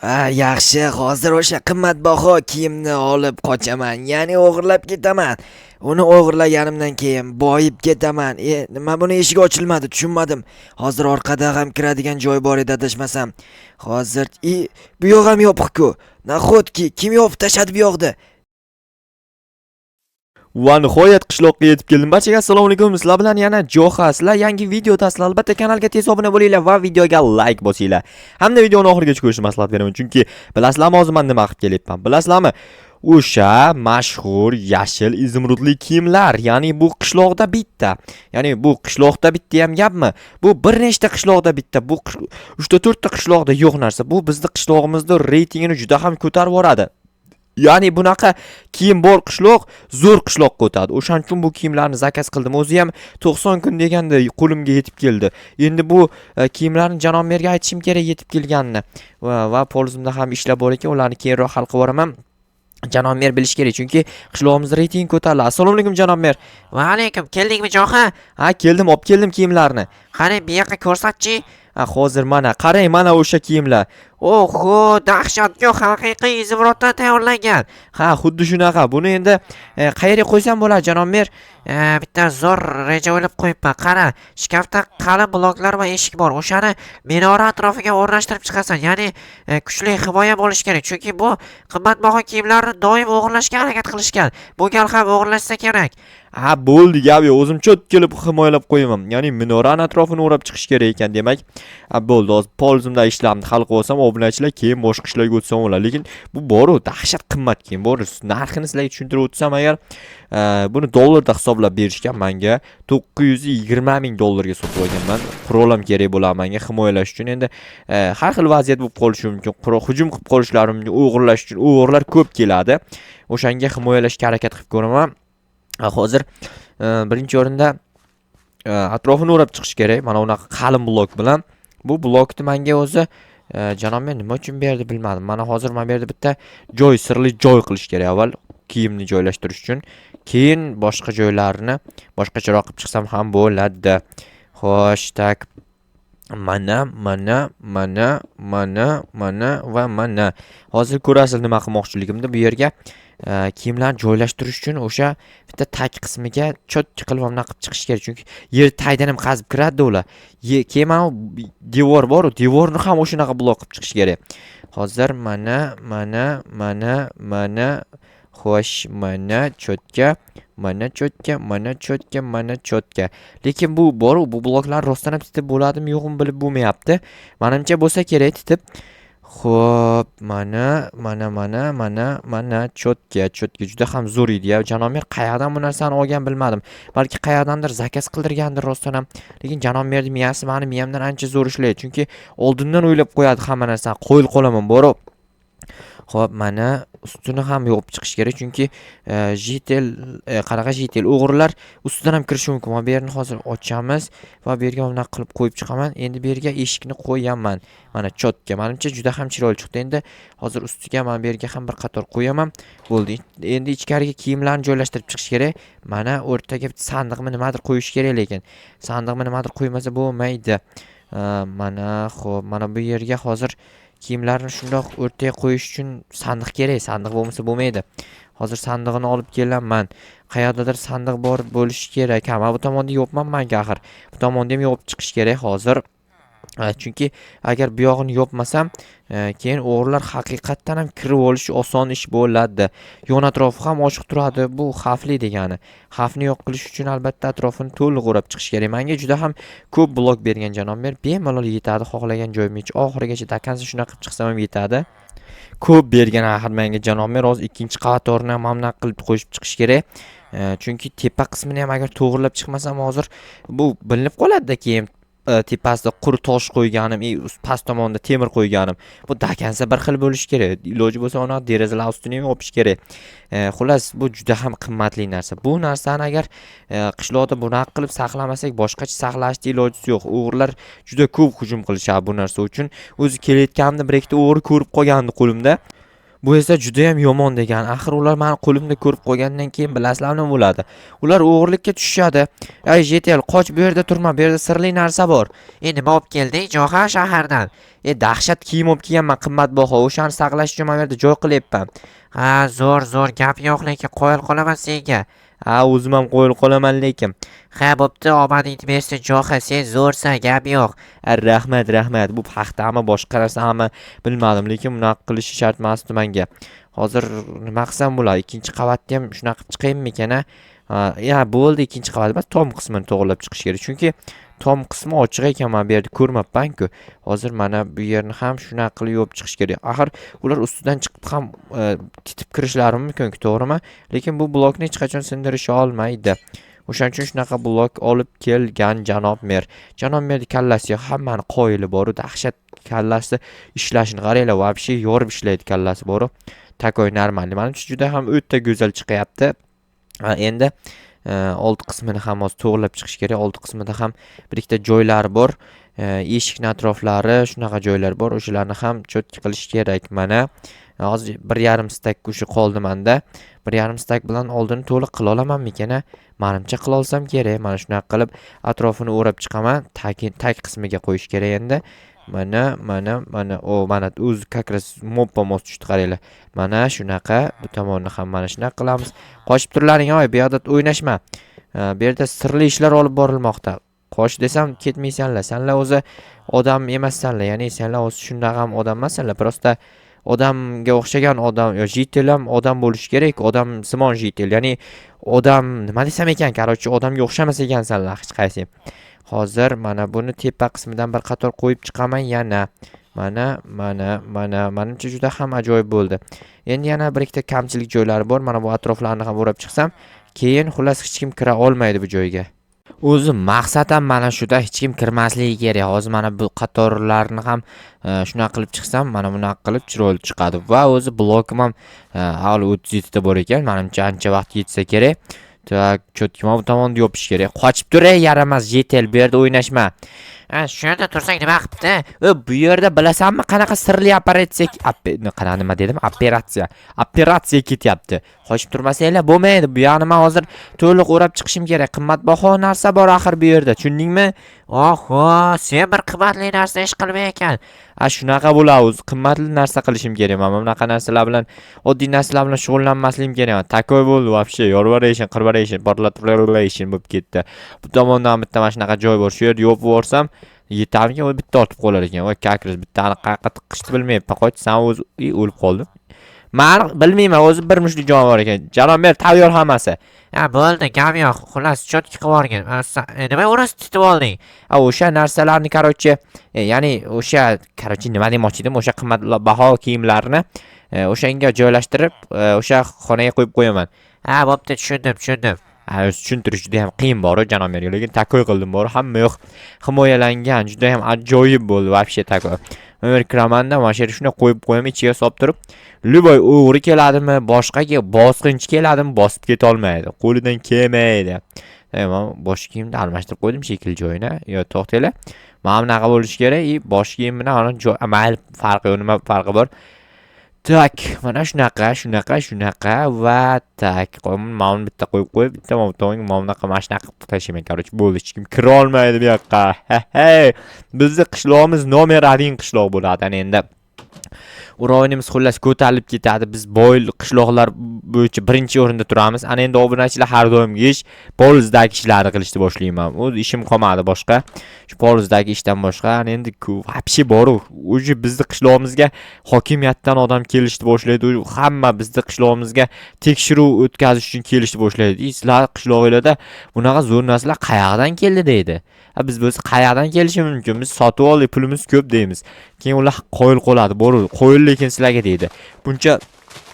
Yaxshi, hozir o'sha qimmatbaho kiyimni olib qochaman, ya'ni o'g'irlab ketaman. Uni o'g'irlaganimdan keyin boyib ketaman. Nima buni eshigi ochilmadi, tushunmadim. Hozir orqada ham kiradigan joy bor edi adashmasam. Hozir bu yo'q ham yopiq-ku. Nahotki kim yopib tashladi bu yoqda? Va nihoyat qishloqqa yetib keldim. Barchaga assalomu alaykum. Sizlar bilan yana Joha. Sizlar yangi videodasizlar. Albatta kanalga tez obuna bo'linglar va videoga like bosinglar. Hamda videoni oxirigacha ko'rishni maslahat beraman, chunki bilasizlarmi hozir men nima qilib kelyapman? Bilasizlarmi? O'sha mashhur yashil izimrudli kiyimlar, ya'ni bu qishloqda bitta. Ya'ni bu qishloqda bitta ham gapmi? Bu bir nechta qishloqda bitta. Bu 3 ta qishloqda yo'q narsa. Bu bizning qishlog'imizda reytingini juda ham ko'tarib boradi. Ya'ni bunaqa kiyim bor qishloq zo'r qishloqqa o'tadi. O'shaning uchun bu kiyimlarni zakaz qildim. O'zi ham 90 kun deganda qo'limga yetib keldi. Endi bu kiyimlarni janob-merga aytishim kerak yetib kelganini. Va polizimda ham ishlar bor ekan, ularni keyinroq hal qilib boraman. Janob-mer bilish kerak, chunki qishlog'imizda reyting ko'tarildi. Assalomu alaykum janob-mer. Va alaykum, keldingmi Jo'xa? Ha, keldim, olib keldim kiyimlarni. Qani bu yoqqa ko'rsatchi. Hozir mana, qarang, mana o'sha kiyimlar. Oho, dahshatga haqiqiy izimroddan tayyorlangan. Ha, xuddi shunaqa. Buni endi qayerga qo'ysam bo'ladi janob-mer? Bitta zo'r reja o'ylab qo'yibman. Qara, shkafda qalin bloklar va eshik bor. O'shani minora atrofiga o'rnashtirib chiqasan. Ya'ni kuchli himoya bo'lish kerak, chunki bu qimmatbaho kiyimlarni doim o'g'irlashga harakat qilishgan. Bu gal ham o'g'irlashsa kerak. Ha, bo'ldi, gap yo'q. O'zim cho't kelib himoyalab qo'yaman. Ya'ni minorani atrofini o'rab chiqish kerak ekan, demak. Bo'ldi, hozir polizimda ishlarni hal qilib olsam, obunachilar keyin boshqa ishlarga o'tsam bo'ladi. Lekin bu bor-ku, dahshat qimmat kiyim. Bor, narxini sizlarga tushuntirib o'tsam agar, buni dollarda hisoblab berishgan menga 920 ming dollarga sotib olganman. Qurol ham kerak bo'ladi menga himoyalash uchun. Endi har xil vaziyat bo'lib qolishi mumkin. Hujum qilib qolishlari mumkin, o'g'irlash uchun. O'g'irlar ko'p keladi. O'shanga himoyalashga harakat qilib ko'raman. Hozir birinchi o'rinda atrofini o'rab chiqish kerak. Mana unaqa qalin blok bilan. Bu blokni menga o'zi janob-mer nima uchun berdi bilmadim. Mana hozir men bu yerda bitta joy, sirli joy qilish kerak. Avval kiyimni joylashtirish uchun, keyin boshqa joylarni boshqacharoq qilib chiqsam ham bo'ladi. Xo'sh, tak. Mana va mana. Hozir ko'rasiz nima qilmoqchiligimni. Bu yerga kiyimlarni joylashtirish uchun o'sha bitta tag qismiga cho'tchi qilib ham qilib chiqish kerak, chunki yer tagdan ham qazib kiradi ular. Keyin mana devor bor, devorni ham o'shanaqa blok qilib chiqish kerak. Hozir mana. Xo'sh, mana cho'tka. Lekin bu bor, bu bloklar rostdan ham titib bo'ladimi, yo'qmi bilib bo'lmayapti. Menimcha bo'lsa kerak titib. Xo'p, mana cho'tka juda ham zo'r edi ya. Janob-mer qayerdan bu narsani olgan bilmadim. Balki qayerdandir zakaz qildirgandir rostdan ham. Lekin janob-merning miyasi meni miyamdan ancha zo'r ishlaydi, chunki oldindan o'ylab qo'yadi hamma narsani. Qo'yil qolaman, borib. Xo'p, mana ustini ham yopib chiqish kerak, chunki qanaqa jitel o'g'irlar ustidan ham kirishi mumkin. Bu yerni hozir ochamiz va bu yerga unaqa qilib qo'yib chiqaman. Endi bu yerga eshikni qo'yaman. Mana cho'tka. Menimcha juda ham chiroyli chiqdi. Endi hozir ustiga mana bu yerga ham bir qator qo'yaman. Bo'ldi. Endi ichkariga kiyimlarni joylashtirib chiqish kerak. Mana o'rtaga sandiqmi nimadir qo'yish kerak, lekin sandiqmi nimadir qo'ymasa bo'lmaydi. Xo'p, mana bu yerga hozir kiyimlarni shundoq o'rtaga qo'yish uchun sandiq kerak. Sandiq bo'lmasa bo'lmaydi. Hozir sandig'ini olib kelaman. Qayerdadir sandiq bor bo'lishi kerak. Mana bu tomonda yo'qman menga axir. Bu tomonda ham yopib chiqish kerak hozir. Chunki agar bu yog'ini yopmasam, keyin o'g'irlar haqiqatdan ham kirib olishi oson ish bo'ladi. Yon atrofi ham ochiq turadi. Bu xavfli degani. Xavfni yo'q qilish uchun albatta atrofini to'liq o'rab chiqish kerak. Menga juda ham ko'p blok bergan janob-mer, bemalol yetadi. Xohlagan joyimgacha oxirigacha dakansa shunaqa qilib chiqsam ham yetadi. Ko'p bergan axir menga janob-mer. Hozir ikkinchi qavatorni ham mana qilib qo'yib chiqish kerak. Chunki tepa qismini ham agar to'g'rilab chiqmasam hozir bu bilinib qoladi-da, keyin tepasida quru tosh qo'yganim, past tomonda temir qo'yganim. Bu dakansa bir xil bo'lishi kerak. Iloji bo'lsa uni derazalar ustini ham yopish kerak. Xullas, bu juda ham qimmatli narsa. Bu narsani agar qishloqda bunaqa qilib saqlamasak, boshqacha saqlashning iloji yo'q. O'g'irlar juda ko'p hujum qilishadi bu narsa uchun. O'zi kelayotganimda bir ikkita o'g'ri ko'rib qolgandi qo'limda. Bu esa juda ham yomon degan. Axir ular meni qo'limda ko'rib qo'ygandan keyin bilasizlar nima bo'ladi. Ular o'g'irlikka tushishadi. Ey Jetel, qoch, bu yerda turma, bu yerda sirli narsa bor. Nima olib kelding Jo'xa shahardan? Dahshat kiyim olib kelganman, qimmatbaho. O'shani saqlash uchun mana bu yerda joy qilyapman. Ha, zo'r gap yo'q, lekin qo'yil qolaman senga. Ha, o'zim ham qo'yil qolaman lekin. Ha, bo'pti, omadingni bersin Jo'xa, sen zo'rsan, gap yo'q. Rahmat. Bu paxtami boshqa narsami bilmadim, lekin bunaqa qilishi shart emas menga. Hozir nima qilsam bo'ladi? Ikkinchi qavatda ham shunaqa chiqaymikan a? Ya, bo'ldi, ikkinchi qavat emas, tom qismini to'g'rilab chiqish kerak. Chunki tom qismi ochiq ekan, men bu yerda ko'rmabman-ku. Hozir mana bu yerni ham shunaqa qilib yopib chiqish kerak. Axir ular ustidan chiqib ham titib kirishlari mumkin-ku, to'g'rimi? Lekin bu blokni hech qachon sindirisha olmaydi. O'shaning uchun shunaqa blok olib kelgan janob mer. Janob merning kallasiga hammani qoyili bor, dahshat kallasi ishlashini qaranglar, вообще yorib ishlaydi kallasi bor. Takoy normal. Menimcha juda ham o'ta go'zal chiqyapti. Endi old qismini ham hozir to'g'rilab chiqish kerak. Old qismida ham bir ikkita joylari bor. Eshikning atroflari shunaqa joylar bor. O'shalarni ham cho'tki qilish kerak. Mana hozir 1,5 stak o'sha qoldi menda. 1,5 stak bilan oldini to'liq qila olamanmikan? Menimcha qila olsam kerak. Mana shunaqa qilib atrofini o'rab chiqaman. Tag qismiga qo'yish kerak endi. Mana o'zi как раз moppa-mos tushdi, qaranglar. Mana shunaqa, bu tomonni ham mana shunaqa qilamiz. Qochib turlaring, bu yerda o'ynashma. Bu yerda sirli ishlar olib borilmoqda. Qoch desam ketmaysanlar. Senlar o'zi odam emassanlar. Ya'ni senlar o'zi shunday ham odam emassanlar. Prosta odamga o'xshagan odam, yo jitel ham odam bo'lish kerak. Odam simon jitel. Ya'ni odam nima desam ekan, qarochi odamga o'xshamas ekansanlar hech qaysi. Hozir mana buni tepa qismidan bir qator qo'yib chiqaman yana. Menimcha juda ham ajoyib bo'ldi. Endi yana bir ikkita kamchilik joylari bor. Mana bu atroflarni ham o'rab chiqsam, keyin xullas hech kim kira olmaydi bu joyga. O'zi maqsad ham mana shuda, hech kim kirmasligi kerak. Hozir mana bu qatorlarni ham shunaqa qilib chiqsam, mana bunaqa qilib chiroyli chiqadi. Va o'zi blokim ham hali 37 ta bor ekan. Menimcha ancha vaqt yetsa kerak. Tak, cho'tki bu tomonda yopish kerak. Qochib tur, yaramas Jetel, bu yerda o'ynashma. Shu yerda tursang nima qilibdi? Bu yerda bilasanmi qanaqa sirli nima dedim? Operatsiya ketyapti. Qochib turmasanglar bo'lmaydi. Bu yoqni men hozir to'liq o'rab chiqishim kerak. Qimmatbaho narsa bor axir bu yerda, tushundingmi? Oho, sen bir qimmatli narsa ish qilmay ekan. Shunaqa bo'ladi, o'zi qimmatli narsa qilishim kerak. Men bunaqa narsalar bilan, oddiy narsalar bilan shug'ullanmasligim kerak. Takoy bo'ldi, вообще, yorvaration, qirvaration, portlatration bo'lib ketdi. Bu tomondan bitta mana shunaqa joy bor. Shu yerda yopib yuborsam, yetamga u bitta ortib qolar ekan. Voy, kakris bittani qayerga tiqishni bilmayapman. Qochsam o'zi o'lib qoldim. Men bilmayman, o'zi bir mushlik jonivor ekan. Janob mer tayyor hammasi. Bo'ldi, gap yo'q. Xullas, cho'tki qilib o'rgin. Nima o'rasi tutib olding? O'sha narsalarni qarochi, ya'ni o'sha nima demoqchi edim, o'sha qimmatbaho kiyimlarni o'shanga joylashtirib, o'sha xonaga qo'yib qo'yaman. Bo'pti, tushundim. Tushuntirish juda ham qiyin bor, janob mer, lekin takoy qildim bor. Hamma yo'q himoyalangan, juda ham ajoyib bo'ldi, вообще takoy. Men kiramanda mana shu yerga shuni qo'yib qo'yam, ichiga solib turib, Luboy o'g'ri keladimi, boshqaga bosqinchi keladimi, bosib keta olmaydi. Qo'lidan kelmaydi. Men bosh kiyimni almashtirib qo'ydim shekilli joyini. Yo, to'xtanglar. Mana bunaqa bo'lish kerak. Bosh kiyim bilan amal farqi yo'q, nima farqi bor? Tak, mana shunaqa va tak. Mana bitta qo'yib, bitta mana bunaqa mashnaqa qilib tashlayman. Qarochi bo'ldi, hech kim kira olmaydi bu yoqqa. Hey, bizning qishloqimiz nomer 1 qishloq bo'ladi endi. Urovimiz xullas ko'tarilib ketadi. Biz boy qishloqlar bo'yicha birinchi o'rinda turamiz. Ana endi obunachilar har doimgi ish polizdagi ishlarni qilishni boshlayman. O'z ishim qolmadi boshqa. Shu polizdagi ishdan boshqa ana endi вообще bor. O'zi bizning qishloqimizga hokimiyatdan odam kelishni boshlaydi. Hamma bizning qishloqimizga tekshiruv o'tkazish uchun kelishni boshlaydi. Sizlar qishloqinglarda bunaqa zo'r narsalar qayerdan keldi deydi. Biz bo'lsa qayerdan kelishi mumkin? Biz sotib oldik, pulimiz ko'p deymiz. Keyin ular qo'yil qoladi, bor, qo'yil lekin sizlarga deydi. Buncha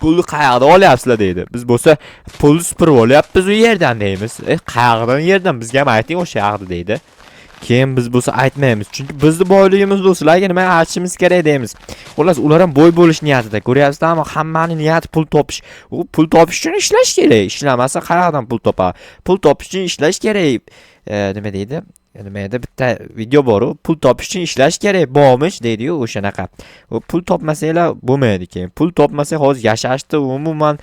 pulni qayerdan olyapsizlar deydi. Biz bo'lsa pulni supurib olyapmiz u yerdan deymiz. Qayerdan yerdan bizga ham ayting o'sha yerda deydi. Keyin biz bo'lsa aytmaymiz. Chunki bizning boyligimiz sizlarga nima aytishimiz kerak deymiz. Xullas, ular ham boy bo'lish niyatida. Ko'ryapsizlarmi? Hammaning niyati pul topish. U pul topish uchun ishlash kerak. Ishlamasa qayerdan pul topadi? Pul topish uchun ishlash kerak. Nima deydi? nima edi bitta video bor, u pul topish uchun ishlash kerak, bormish deydi-yu o'shanaqa. U pul topmasanglar bo'lmaydi keyin. Pul topmasa hozir yashashda umuman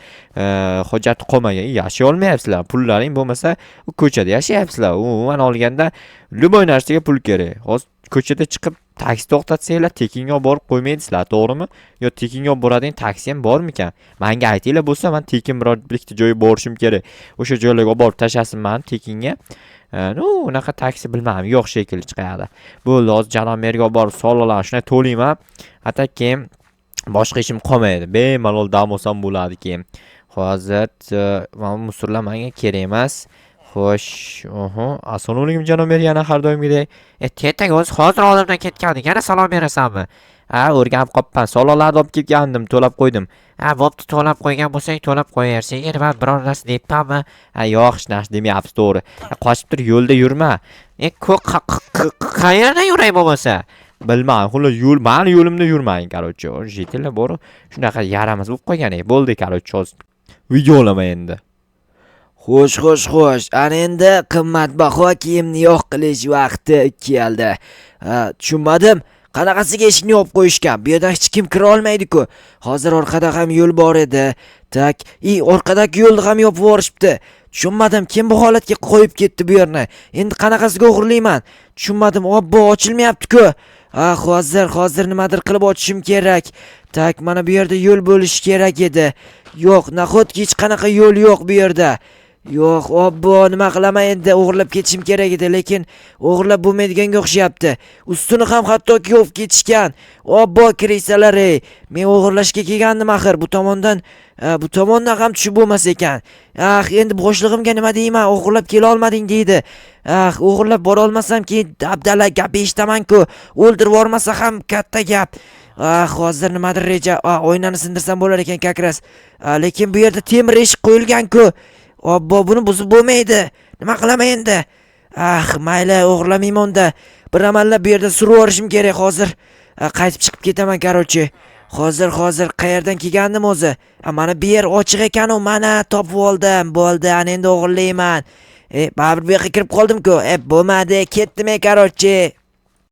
hojati qolmagan. Yashay olmayapsizlar. Pullaring bo'lmasa ko'chada yashayapsizlar. Umuman olganda любой narsaga pul kerak. Hozir ko'chada chiqib taksi to'xtatsanglar tekinga olib borib qo'ymaydingizlar, to'g'rimi? Yo tekinga olib boradigan taksi ham bormikan? Menga aytinglar bo'lsa, men tekin biror bitta joyga borishim kerak. O'sha joylarga olib borib tashasin meni tekinga. Unaqa taksi bilmadim, yo'q shekilli chiqadi. Bo'ldi, hozir janob merga olib borib soliqlarni shunday to'layman. Hatto keyin boshqa ishim qolmaydi. Bemalol dam olsam bo'ladi keyin. Hozir mana musorlar menga kerak emas. Xo'sh, assalomu alaykum janob mer, yana har doimgidek. Tetak o'zi hozir oldimdan ketgandi. Yana salom berasanmi? O'rganib qopman. Soliqlarni olib kelgandim, to'lab qo'ydim. Bo'pti, to'lab qo'ygan bo'lsang to'lab qo'yaversan. Endi men biror narsa deyapmanmi? Yo'q, hech narsa demayapsiz, to'g'ri. Qochib tur, yo'lda yurma. Qayerda yuray bo'lmasa? Bilmayman, xullas meni yo'limda yurmang, qarochi. Jetellar bor, shunaqa yaramas bo'lib qolgan edi. Bo'ldi, qarochi, hozir video olaman endi. Xo'sh. Ana endi qimmatbaho kiyimni yo'q qilish vaqti keldi. Tushunmadim. Qanaqasiga eshikni yopib qo'yishgan? Bu yerdan hech kim kira olmaydi-ku. Hozir orqada ham yo'l bor edi. Orqadagi yo'lni ham yopib yuborishibdi. Tushunmadim, kim bu holatga qo'yib ketdi bu yerni? Endi qanaqasiga o'g'irlayman? Tushunmadim, obbo ochilmayapti-ku. Hozir nimadir qilib ochishim kerak. Mana bu yerda yo'l bo'lishi kerak edi. Yo'q, nahotki hech qanaqa yo'l yo'q bu yerda. Yo'q, obbo, nima qilaman endi? O'g'irlab ketishim kerak edi, lekin o'g'irlab bo'lmaydiganga o'xshayapti. Ustini ham hattoki yopib ketishgan. Obbo, kiraysalar ey. Men o'g'irlashga kelgandim axir. Bu tomondan ham tushib bo'lmas ekan. Endi boshlig'imga nima deyman? O'g'irlab kela olmading deydi. O'g'irlab bora olmasam keyin Abdalla gap eshitaman-ku. O'ldirib yormasa ham katta gap. Hozir nimadir reja, oynani sindirsam bo'lar ekan kakras. Lekin bu yerda temir eshik qo'yilgan-ku. Obbo, buni buzib bo'lmaydi. Nima qilaman endi? Mayli, o'g'irlamayman unda. Bir amallab bu yerda surib olishim kerak hozir. Qaytib chiqib ketaman, qarochi. Hozir qayerdan kelgandim o'zi? Mana bu yer ochiq ekan, mana topib oldim. Bo'ldi, ana endi o'g'irlayman. Baribir bu yoqqa kirib qoldim-ku. Bo'lmadi, ketdim, qarochi.